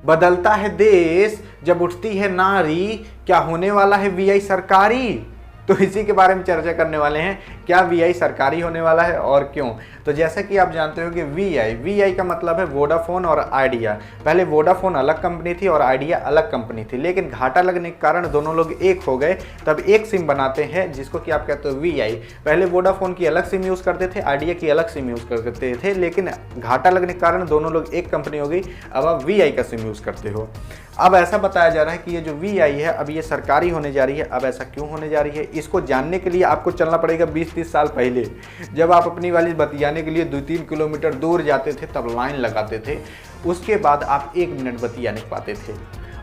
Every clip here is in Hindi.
बदलता है देश जब उठती है नारी, क्या होने वाला है वीआई सरकारी। तो इसी के बारे में चर्चा करने वाले हैं, क्या वीआई सरकारी होने वाला है और क्यों। तो जैसा कि आप जानते हो कि वीआई का मतलब है वोडाफोन और आइडिया। पहले वोडाफोन अलग कंपनी थी और आइडिया अलग कंपनी थी, लेकिन घाटा लगने के कारण दोनों लोग एक हो गए, तब एक सिम बनाते हैं जिसको कि आप कहते हो वीआई। पहले वोडाफोन की अलग सिम यूज़ करते थे, आइडिया की अलग सिम यूज़ करते थे, लेकिन घाटा लगने के कारण दोनों लोग एक कंपनी हो गई, अब आप वीआई का सिम यूज़ करते हो। अब ऐसा बताया जा रहा है कि ये जो वीआई है अब ये सरकारी होने जा रही है। अब ऐसा क्यों होने जा रही है, इसको जानने के लिए आपको चलना पड़ेगा 20-30 साल पहले, जब आप अपनी वाली बतियाने के लिए 2-3 किलोमीटर दूर जाते थे, तब लाइन लगाते थे, उसके बाद आप 1 मिनट बतियाने पाते थे,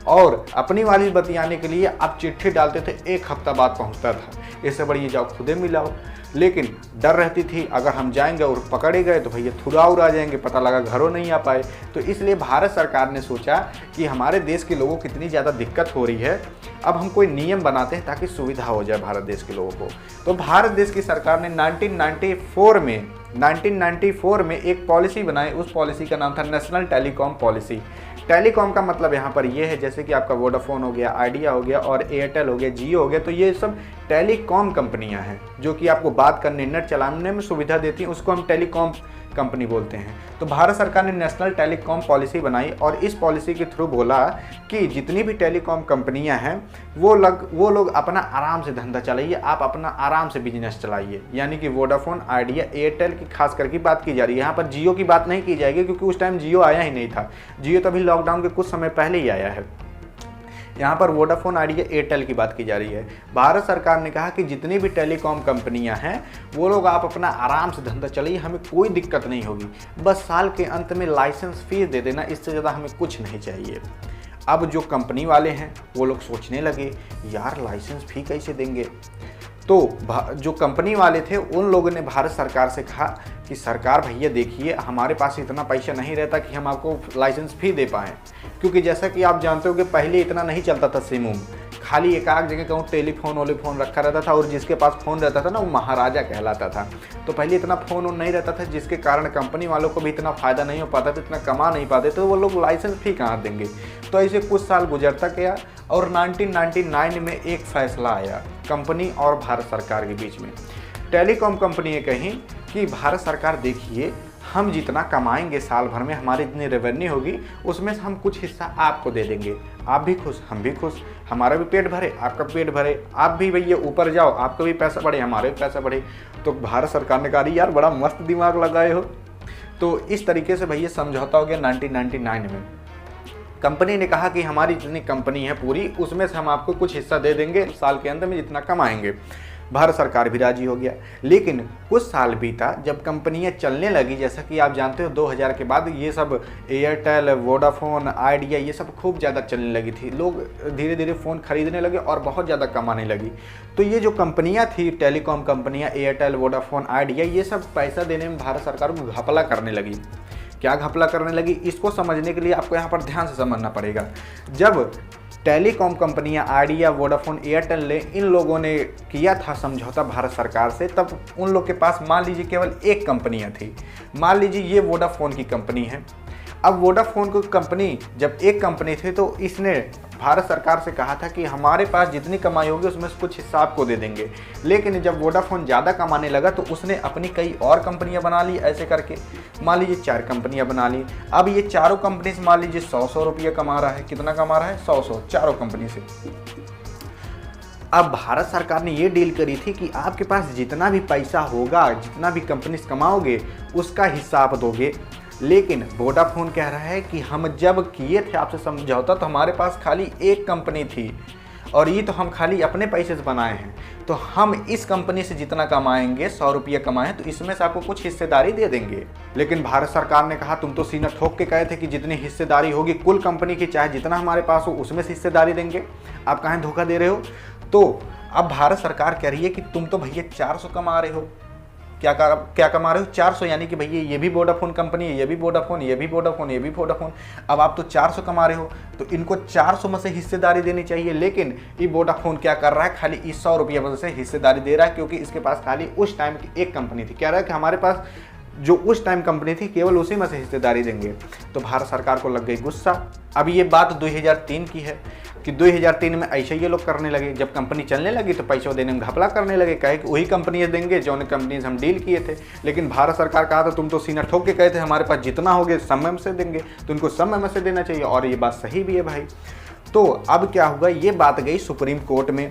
और अपनी वाली बतियाने के लिए आप चिट्ठी डालते थे, 1 हफ्ता बाद पहुंचता था। इससे बढ़िया जाओ खुदे मिलाओ, लेकिन डर रहती थी अगर हम जाएंगे और पकड़े गए तो भैया थुरा उड़ा जाएंगे, पता लगा घरों नहीं आ पाए। तो इसलिए भारत सरकार ने सोचा कि हमारे देश के लोगों को इतनी ज़्यादा दिक्कत हो रही है, अब हम कोई नियम बनाते हैं ताकि सुविधा हो जाए भारत देश के लोगों को। तो भारत देश की सरकार ने 1994 में एक पॉलिसी बनाई। उस पॉलिसी का नाम था नेशनल टेलीकॉम पॉलिसी। टेलीकॉम का मतलब यहाँ पर ये है, जैसे कि आपका वोडाफोन हो गया, आइडिया हो गया और एयरटेल हो गया, जियो हो गया, तो ये सब टेलीकॉम कंपनियाँ हैं जो कि आपको बात करने, नेट चलाने में सुविधा देती हैं, उसको हम टेलीकॉम कंपनी बोलते हैं। तो भारत सरकार ने नेशनल टेलीकॉम पॉलिसी बनाई और इस पॉलिसी के थ्रू बोला कि जितनी भी टेलीकॉम कंपनियां हैं वो लोग अपना आराम से धंधा चलाइए, आप अपना आराम से बिजनेस चलाइए। यानी कि वोडाफोन, आइडिया, एयरटेल की खास करके बात की जा रही है। यहाँ पर जियो की बात नहीं की जाएगी क्योंकि उस टाइम जियो आया ही नहीं था। जियो तो अभी लॉकडाउन के कुछ समय पहले ही आया है। यहाँ पर वोडाफोन, आइडिया, एयरटेल की बात की जा रही है। भारत सरकार ने कहा कि जितनी भी टेलीकॉम कंपनियां हैं वो लोग आप अपना आराम से धंधा चलाइए, हमें कोई दिक्कत नहीं होगी, बस साल के अंत में लाइसेंस फीस दे देना, इससे ज़्यादा हमें कुछ नहीं चाहिए। अब जो कंपनी वाले हैं वो लोग सोचने लगे यार लाइसेंस फी कैसे देंगे। तो जो कंपनी वाले थे उन लोगों ने भारत सरकार से कहा कि सरकार भैया देखिए, हमारे पास इतना पैसा नहीं रहता कि हम आपको लाइसेंस फी दे पाएँ, क्योंकि जैसा कि आप जानते हो कि पहले इतना नहीं चलता था सिम, खाली एक आध जगह कहूँ टेलीफोन वोलीफोन रखा रहता था और जिसके पास फ़ोन रहता था ना वो महाराजा कहलाता था। तो पहले इतना फ़ोन नहीं रहता था, जिसके कारण कंपनी वालों को भी इतना फ़ायदा नहीं हो पाता था, इतना कमा नहीं पाते, तो वो लोग लाइसेंस फी कहाँ देंगे। तो ऐसे कुछ साल गुजरता गया और 1999 में एक फ़ैसला आया कंपनी और भारत सरकार के बीच में। टेलीकॉम कंपनी ने कही कि भारत सरकार देखिए, हम जितना कमाएंगे साल भर में, हमारी जितनी रेवेन्यू होगी उसमें से हम कुछ हिस्सा आपको दे देंगे, आप भी खुश हम भी खुश, हमारा भी पेट भरे आपका पेट भरे, आप भी भैया ऊपर जाओ, आपका भी पैसा बढ़े हमारे भी पैसा बढ़े। तो भारत सरकार ने कहा यार बड़ा मस्त दिमाग लगाए हो। तो इस तरीके से भैया समझौता हो गया 1999 में। कंपनी ने कहा कि हमारी जितनी कंपनी है पूरी, उसमें से हम आपको कुछ हिस्सा दे देंगे साल के अंत में जितना कमाएंगे। भारत सरकार भी राजी हो गया। लेकिन कुछ साल बीता, जब कंपनियां चलने लगी, जैसा कि आप जानते हो 2000 के बाद ये सब एयरटेल, वोडाफोन, आइडिया ये सब खूब ज़्यादा चलने लगी थी, लोग धीरे धीरे फ़ोन खरीदने लगे और बहुत ज़्यादा कमाने लगी। तो ये जो कंपनियां थी टेलीकॉम कंपनियां, एयरटेल, वोडाफोन, आइडिया, ये सब पैसा देने में भारत सरकार को घपला करने लगी। क्या घपला करने लगी, इसको समझने के लिए आपको यहाँ पर ध्यान से समझना पड़ेगा। जब टेलीकॉम कंपनियां आइडिया, वोडाफोन, एयरटेल ने इन लोगों ने किया था समझौता भारत सरकार से, तब उन लोग के पास मान लीजिए केवल एक कंपनियां थी। मान लीजिए ये वोडाफोन की कंपनी है। अब वोडाफोन की कंपनी जब एक कंपनी थी तो इसने भारत सरकार से कहा था कि हमारे पास जितनी कमाई होगी उसमें से कुछ हिस्सा आपको दे देंगे। लेकिन जब वोडाफोन ज़्यादा कमाने लगा तो उसने अपनी कई और कंपनियां बना ली। ऐसे करके मान लीजिए 4 कंपनियां बना ली। अब ये चारों कंपनी से मान लीजिए 100 रुपया कमा रहा है। कितना कमा रहा है? 100 चारों कंपनी से। अब भारत सरकार ने ये डील करी थी कि आपके पास जितना भी पैसा होगा, जितना भी कंपनी से कमाओगे, उसका हिस्सा आप दोगे। लेकिन वोडाफोन कह रहा है कि हम जब किए थे आपसे समझौता तो हमारे पास खाली एक कंपनी थी और ये तो हम खाली अपने पैसे से बनाए हैं, तो हम इस कंपनी से जितना कमाएंगे, 100 रुपये कमाए, तो इसमें से आपको कुछ हिस्सेदारी दे देंगे। लेकिन भारत सरकार ने कहा तुम तो सीना ठोक के कहे थे कि जितनी हिस्सेदारी होगी कुल कंपनी की, चाहे जितना हमारे पास हो उसमें से हिस्सेदारी देंगे, आप कहाँ धोखा दे रहे हो। तो अब भारत सरकार कह रही है कि तुम तो भैया 400 कमा रहे हो। क्या कमा रहे हो? 400, यानी कि भैया ये भी वोडाफोन कंपनी है, ये भी वोडाफोन, ये भी वोडाफोन, ये भी वोडाफोन। अब आप तो 400 कमा रहे हो तो इनको 400 में से हिस्सेदारी देनी चाहिए। लेकिन ये वोडाफोन क्या कर रहा है, खाली इस 100 रुपये में से हिस्सेदारी दे रहा है, क्योंकि इसके पास खाली उस टाइम की एक कंपनी थी। कह रहा है कि हमारे पास जो उस टाइम कंपनी थी केवल उसी में से हिस्सेदारी देंगे। तो भारत सरकार को लग गई गुस्सा। अब ये बात 2003 की है कि 2003 में ऐसे ये लोग करने लगे, जब कंपनी चलने लगी तो पैसा देने में घपला करने लगे, कहे कि वही कंपनी देंगे जो कंपनी से हम डील किए थे। लेकिन भारत सरकार कहा था तुम तो सीना ठोक के कहे थे हमारे पास जितना हो गया समय में से देंगे, तो उनको समय में से देना चाहिए, और ये बात सही भी है भाई। तो अब क्या हुआ, ये बात गई सुप्रीम कोर्ट में।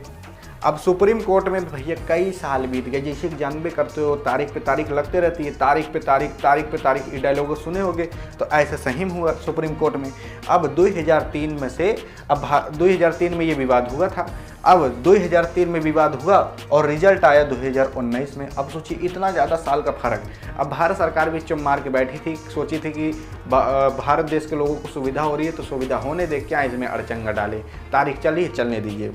अब सुप्रीम कोर्ट में भैया कई साल बीत गए, जैसे कि जानबे करते हो तारीख पे तारीख लगते रहती है, तारीख पे तारीख ये डायलॉग सुने होंगे। तो ऐसे सही हुआ सुप्रीम कोर्ट में। अब 2003 में से अब 2003 में ये विवाद हुआ था, अब 2003 में विवाद हुआ और रिजल्ट आया 2019 में। अब सोचिए इतना ज़्यादा साल का फ़र्क। अब भारत सरकार भी चुप मार के बैठी थी, सोची थी कि भारत देश के लोगों को सुविधा हो रही है तो सुविधा होने दे, क्या इसमें अड़चंगा डाले, तारीख चली चलने दीजिए।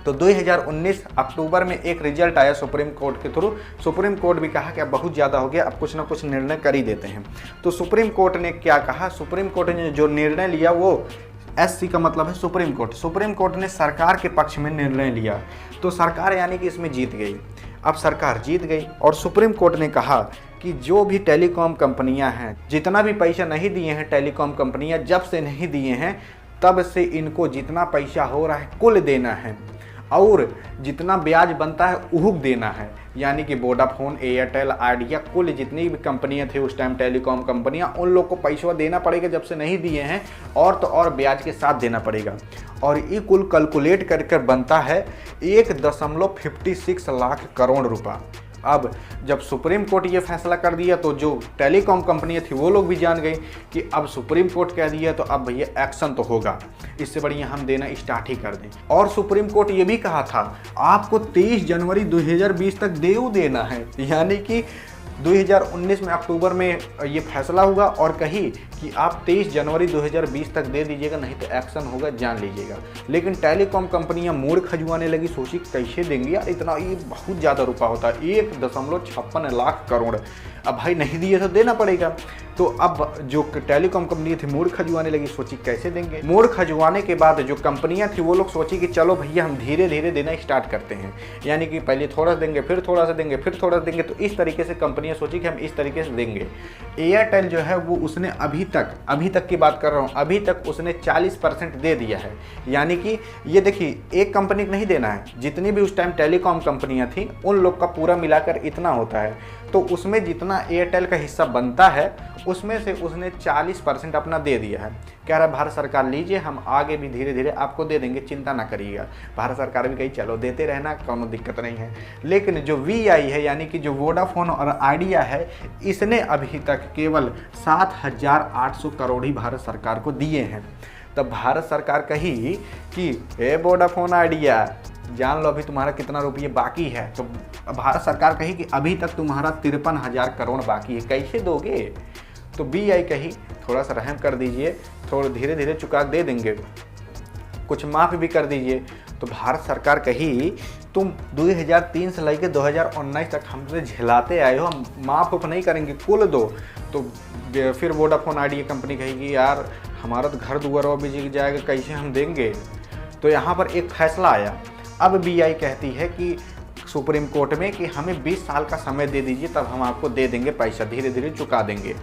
तो 2019 अक्टूबर में एक रिजल्ट आया सुप्रीम कोर्ट के थ्रू। सुप्रीम कोर्ट भी कहा कि अब बहुत ज़्यादा हो गया, अब कुछ ना कुछ निर्णय कर ही देते हैं। तो सुप्रीम कोर्ट ने क्या कहा, सुप्रीम कोर्ट ने जो निर्णय लिया वो SC का मतलब है सुप्रीम कोर्ट। सुप्रीम कोर्ट ने सरकार के पक्ष में निर्णय लिया, तो सरकार यानी कि इसमें जीत गई। अब सरकार जीत गई और सुप्रीम कोर्ट ने कहा कि जो भी टेलीकॉम कंपनियां हैं, जितना भी पैसा नहीं दिए हैं टेलीकॉम कंपनियां, जब से नहीं दिए हैं तब से इनको जितना पैसा हो रहा है कुल देना है, और जितना ब्याज बनता है उहुक देना है। यानी कि वोडाफोन, एयरटेल, आइडिया, कुल जितनी भी कंपनियां थी उस टाइम टेलीकॉम कंपनियां, उन लोग को पैसा देना पड़ेगा जब से नहीं दिए हैं, और तो और ब्याज के साथ देना पड़ेगा। और ये कुल कैलकुलेट कर बनता है 1.56 लाख करोड़ रुपया। अब जब सुप्रीम कोर्ट ये फैसला कर दिया तो जो टेलीकॉम कंपनियां थी वो लोग भी जान गई कि अब सुप्रीम कोर्ट कह दिया तो अब भैया एक्शन तो होगा, इससे बढ़िया हम देना स्टार्ट ही कर दें। और सुप्रीम कोर्ट ये भी कहा था आपको 23 जनवरी 2020 तक देना है, यानी कि 2019 में अक्टूबर में ये फैसला हुआ और कही कि आप 23 जनवरी 2020 तक दे दीजिएगा, नहीं तो एक्शन होगा, जान लीजिएगा। लेकिन टेलीकॉम कंपनियां मूड खजुआने लगी, सोची कैसे देंगे यार इतना, ये बहुत ज़्यादा रुपया होता है, 1.56 लाख करोड़। अब भाई नहीं दिए तो देना पड़ेगा। तो अब जो टेलीकॉम कंपनी थी मूड खजुआने लगी, सोची कैसे देंगे। मूड खजुआने के बाद जो कंपनियां थी वो लोग सोची कि चलो भैया हम धीरे धीरे देना स्टार्ट करते हैं, यानी कि पहले थोड़ा सा देंगे, फिर थोड़ा सा देंगे, फिर थोड़ा सा देंगे। तो इस तरीके से कंपनियां सोची कि हम इस तरीके से देंगे। एयरटेल जो है वो उसने अभी तक की बात कर रहा हूँ, अभी तक उसने 40% दे दिया है। यानी कि ये देखिए एक कंपनी को नहीं देना है, जितनी भी उस टाइम टेलीकॉम कंपनियां थी उन लोग का पूरा मिलाकर इतना होता है। तो उसमें जितना एयरटेल का हिस्सा बनता है उसमें से उसने 40% अपना दे दिया है। कह रहा है भारत सरकार लीजिए, हम आगे भी धीरे धीरे आपको दे देंगे, चिंता ना करिएगा। भारत सरकार भी कही चलो देते रहना, कोनो दिक्कत नहीं है। लेकिन जो VI है यानी कि जो वोडाफोन और आइडिया है, इसने अभी तक केवल 7,800 करोड़ ही भारत सरकार को दिए हैं। तब भारत सरकार कही कि ए वोडाफोन आइडिया जान लो अभी तुम्हारा कितना रुपये बाकी है। तो भारत सरकार कही कि अभी तक तुम्हारा 53,000 करोड़ बाकी है, कैसे दोगे। तो VI कही थोड़ा सा रहम कर दीजिए, थोड़ा धीरे धीरे चुका दे देंगे, कुछ माफ़ भी कर दीजिए। तो भारत सरकार कही तुम 2003 से लेकर 2019 तक हमसे झेलाते आए हो, हम माफ़ नहीं करेंगे, कुल दो। तो फिर वोडाफोन आइडिया कंपनी कहेगी यार हमारा तो घर दुआर बिक जाएगा, कैसे हम देंगे। तो यहाँ पर एक फैसला आया। अब VI कहती है कि सुप्रीम कोर्ट में कि हमें 20 साल का समय दे दीजिए, तब हम आपको दे देंगे पैसा, धीरे धीरे चुका देंगे।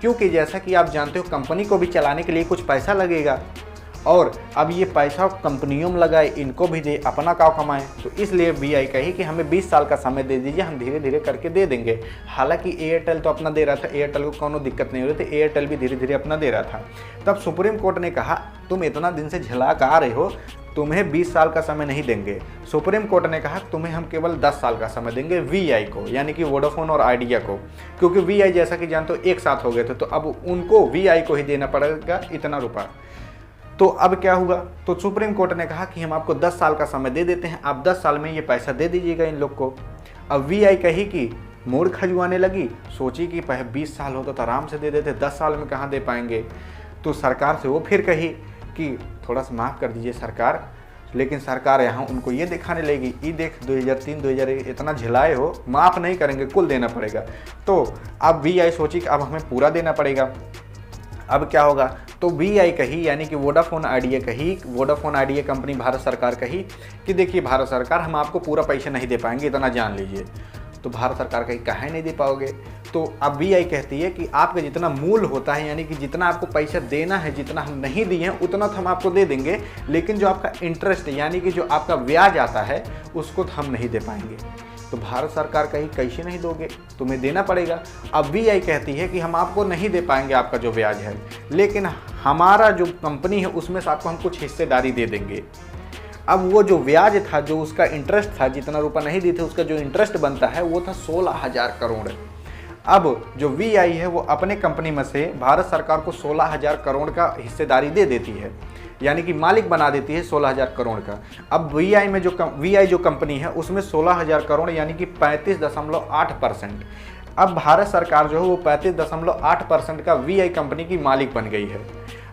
क्योंकि जैसा कि आप जानते हो कंपनी को भी चलाने के लिए कुछ पैसा लगेगा, और अब ये पैसा कंपनियों में लगाए, इनको भी दे, अपना काम कमाएं। तो इसलिए VI कही कि हमें 20 साल का समय दे दीजिए, हम धीरे धीरे करके दे देंगे। हालांकि एयरटेल तो अपना दे रहा था, एयरटेल को कोनो दिक्कत नहीं हो रही थी, एयरटेल भी धीरे धीरे अपना दे रहा था। तब सुप्रीम कोर्ट ने कहा तुम इतना दिन से झेला कर आ रहे हो, तुम्हें 20 साल का समय नहीं देंगे। सुप्रीम कोर्ट ने कहा तुम्हें हम केवल 10 साल का समय देंगे VI को, यानी कि वोडाफोन और आइडिया को, क्योंकि VI जैसा कि जानते हो एक साथ हो गए थे, तो अब उनको VI को ही देना पड़ेगा इतना रुपया। तो अब क्या हुआ, तो सुप्रीम कोर्ट ने कहा कि हम आपको 10 साल का समय दे देते हैं, आप 10 साल में ये पैसा दे दीजिएगा इन लोग को। अब VI कही कि मूड खजुआने लगी, सोची कि 20 साल होता तो आराम से दे देते, 10 साल में कहाँ दे पाएंगे। तो सरकार से वो फिर कही कि थोड़ा सा माफ़ कर दीजिए सरकार। लेकिन सरकार यहाँ उनको ये दिखाने लगी, ये देख 2003-2001 इतना झेलाए हो, माफ़ नहीं करेंगे, कुल देना पड़ेगा। तो अब VI सोची कि अब हमें पूरा देना पड़ेगा। अब क्या होगा, तो VI कही यानी कि वोडाफोन आइडिया कही, वोडाफोन आइडिया कंपनी भारत सरकार कही कि देखिए भारत सरकार हम आपको पूरा पैसा नहीं दे पाएंगे, इतना जान लीजिए। तो भारत सरकार कहीं काहे नहीं दे पाओगे। तो अब VI कहती है कि आपका जितना मूल होता है, यानी कि जितना आपको पैसा देना है, जितना हम नहीं दिए हैं उतना तो हम आपको दे देंगे, लेकिन जो आपका इंटरेस्ट यानी कि जो आपका ब्याज आता है उसको तो हम नहीं दे पाएंगे। तो भारत सरकार कहीं कैसे नहीं दोगे, तुम्हें देना पड़ेगा। अब VI कहती है कि हम आपको नहीं दे पाएंगे आपका जो ब्याज है, लेकिन हमारा जो कंपनी है उसमें से आपको हम कुछ हिस्सेदारी दे देंगे। अब वो जो ब्याज था, जो उसका इंटरेस्ट था, जितना रुपया नहीं दिए थे उसका जो इंटरेस्ट बनता है वो था 16,000 करोड़। अब जो VI है वो अपने कंपनी में से भारत सरकार को 16,000 करोड़ का हिस्सेदारी दे देती है, यानी कि मालिक बना देती है 16,000 करोड़ का। अब VI जो कंपनी है उसमें 16,000 करोड़ यानी कि 35.8%। अब भारत सरकार जो है वो 35.8% का VI कंपनी की मालिक बन गई है।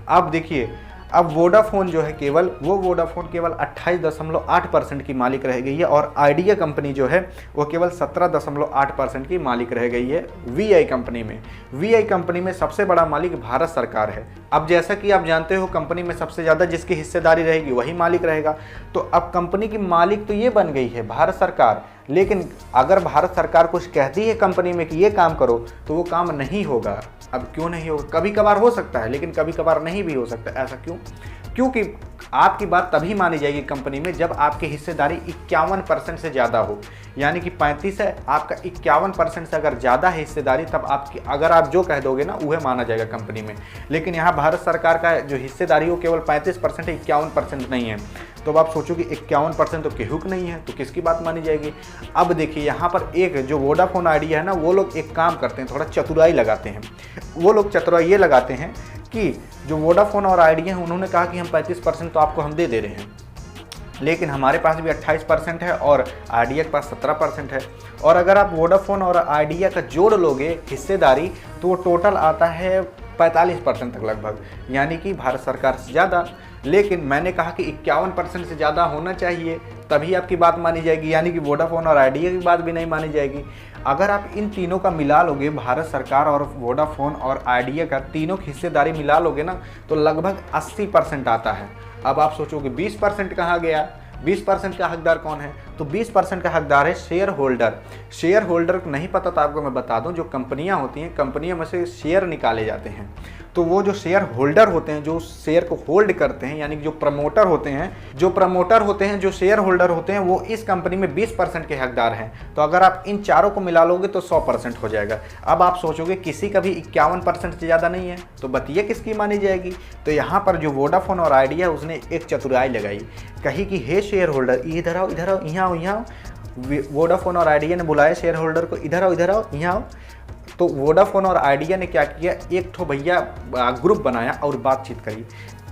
अब देखिए, अब वोडाफोन जो है वोडाफोन केवल 28.8% की मालिक रह गई है, और आइडिया कंपनी जो है वो केवल 17.8% की मालिक रह गई है VI कंपनी में। VI कंपनी में सबसे बड़ा मालिक भारत सरकार है। अब जैसा कि आप जानते हो, कंपनी में सबसे ज़्यादा जिसकी हिस्सेदारी रहेगी वही मालिक रहेगा। तो अब कंपनी की मालिक तो ये बन गई है भारत सरकार, लेकिन अगर भारत सरकार कुछ कहती है कंपनी में कि ये काम करो तो वो काम नहीं होगा। अब क्यों नहीं होगा? कभी कभार हो सकता है, लेकिन कभी कभार नहीं भी हो सकता। ऐसा क्यों? क्योंकि आपकी बात तभी मानी जाएगी कंपनी में जब आपकी हिस्सेदारी 51% से ज़्यादा हो, यानी कि 35 है, आपका 51% से अगर ज़्यादा है हिस्सेदारी, तब आपकी अगर आप जो कह दोगे ना वह माना जाएगा कंपनी में। लेकिन यहाँ भारत सरकार का जो हिस्सेदारी हो केवल 35% है, 51% नहीं है। तो अब आप सोचो कि 51% तो केहू नहीं है, तो किसकी बात मानी जाएगी? अब देखिए, यहाँ पर एक जो वोडाफोन आइडिया है ना, वो लोग एक काम करते हैं, थोड़ा चतुराई लगाते हैं। वो लोग चतुराई ये लगाते हैं कि जो वोडाफोन और आइडिया है उन्होंने कहा कि हम 35% तो आपको हम दे रहे हैं, लेकिन हमारे पास भी 28% है और आइडिया के पास 17% है। और अगर आप वोडाफोन और आइडिया का जोड़ लोगे हिस्सेदारी तो टोटल आता है 45% तक लगभग, यानी कि भारत सरकार से ज़्यादा। लेकिन मैंने कहा कि 51% से ज़्यादा होना चाहिए, तभी आपकी बात मानी जाएगी, यानी कि वोडाफोन और आइडिया की बात भी नहीं मानी जाएगी। अगर आप इन तीनों का मिला लोगे, भारत सरकार और वोडाफोन और आइडिया का तीनों की हिस्सेदारी मिला लोगे ना, तो लगभग 80% आता है। अब आप सोचोगे 20% कहाँ गया? 20% का हकदार कौन है? तो 20% का हकदार है शेयर होल्डर। शेयर होल्डर को नहीं पता तो आपको मैं बता दूं, जो कंपनियां होती हैं, कंपनियों में से शेयर निकाले जाते हैं। तो वो जो शेयर होल्डर होते हैं, जो शेयर को होल्ड करते हैं, यानी कि जो प्रमोटर होते हैं, जो शेयर होल्डर होते हैं, वो इस कंपनी में 20% के हकदार हैं। तो अगर आप इन चारों को मिला लोगे तो 100% हो जाएगा। अब आप सोचोगे किसी का भी 51% से ज़्यादा नहीं है, तो बताइए किसकी मानी जाएगी? तो यहाँ पर जो वोडाफोन और आइडिया उसने एक चतुराई लगाई, कही कि हे शेयर होल्डर, इधर आओ, यहाँ आओ। वोडाफोन और आइडिया ने बुलाया शेयर होल्डर को, इधर आओ, यहाँ आओ। तो वोडाफोन और आइडिया ने क्या किया, एक ठो भैया ग्रुप बनाया और बातचीत करी,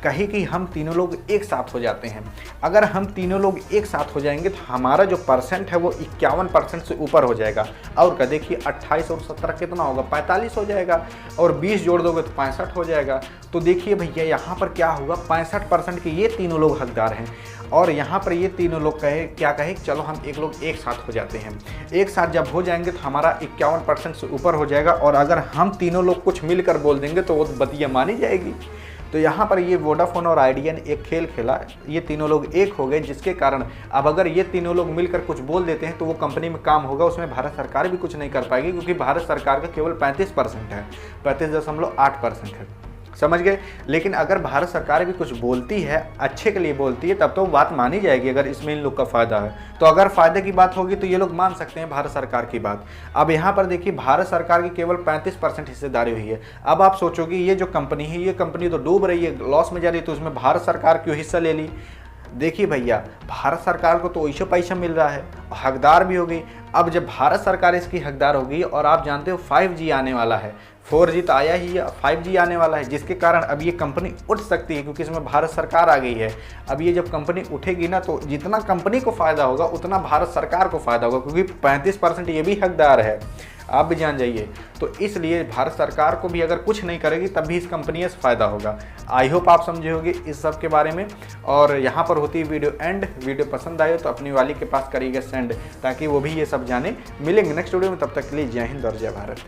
कही कि हम तीनों लोग एक साथ हो जाते हैं। अगर हम तीनों लोग एक साथ हो जाएंगे तो हमारा जो परसेंट है वो 51% से ऊपर हो जाएगा। और क्या देखिए, 28 और 17 कितना होगा? 45 हो जाएगा, और 20 जोड़ दोगे तो 65 हो जाएगा। तो देखिए भैया, यहाँ पर क्या होगा, 65% के ये तीनों लोग हकदार हैं, और यहाँ पर ये तीनों लोग कहे चलो हम एक साथ हो जाते हैं। एक साथ जब हो जाएंगे तो हमारा 51% से ऊपर हो जाएगा, और अगर हम तीनों लोग कुछ मिलकर बोल देंगे तो वो बतिया मानी जाएगी। तो यहाँ पर ये वोडाफोन और आइडिया ने एक खेल खेला, ये तीनों लोग एक हो गए, जिसके कारण अब अगर ये तीनों लोग मिलकर कुछ बोल देते हैं तो वो कंपनी में काम होगा, उसमें भारत सरकार भी कुछ नहीं कर पाएगी, क्योंकि भारत सरकार का केवल 35% है, 35.8% है। समझ गए? लेकिन अगर भारत सरकार भी कुछ बोलती है, अच्छे के लिए बोलती है, तब तो बात मानी जाएगी, अगर इसमें इन लोग का फ़ायदा है। तो अगर फ़ायदे की बात होगी तो ये लोग मान सकते हैं भारत सरकार की बात। अब यहाँ पर देखिए, भारत सरकार की केवल 35% हिस्सेदारी हुई है। अब आप सोचोगे ये जो कंपनी है, ये कंपनी तो डूब रही है, लॉस में जा रही है, तो उसमें भारत सरकार क्यों हिस्सा ले ली? देखिए भैया, भारत सरकार को तो ऐसा पैसा मिल रहा है, हकदार भी हो गई। अब जब भारत सरकार इसकी हकदार होगी, और आप जानते हो 5G आने वाला है, 4G तो आया ही है, 5G आने वाला है, जिसके कारण अब ये कंपनी उठ सकती है, क्योंकि इसमें भारत सरकार आ गई है। अब ये जब कंपनी उठेगी ना, तो जितना कंपनी को फ़ायदा होगा उतना भारत सरकार को फ़ायदा होगा, क्योंकि 35% ये भी हकदार है, आप भी जान जाइए। तो इसलिए भारत सरकार को भी अगर कुछ नहीं करेगी तब भी इस कंपनी से फ़ायदा होगा। आई होप आप समझे होंगे इस सब के बारे में। और यहाँ पर होती है वीडियो एंड। वीडियो पसंद आए तो अपनी वाली के पास करिएगा सेंड, ताकि वो भी ये सब जाने। मिलेंगे नेक्स्ट वीडियो में, तब तक के लिए जय हिंद और जय भारत।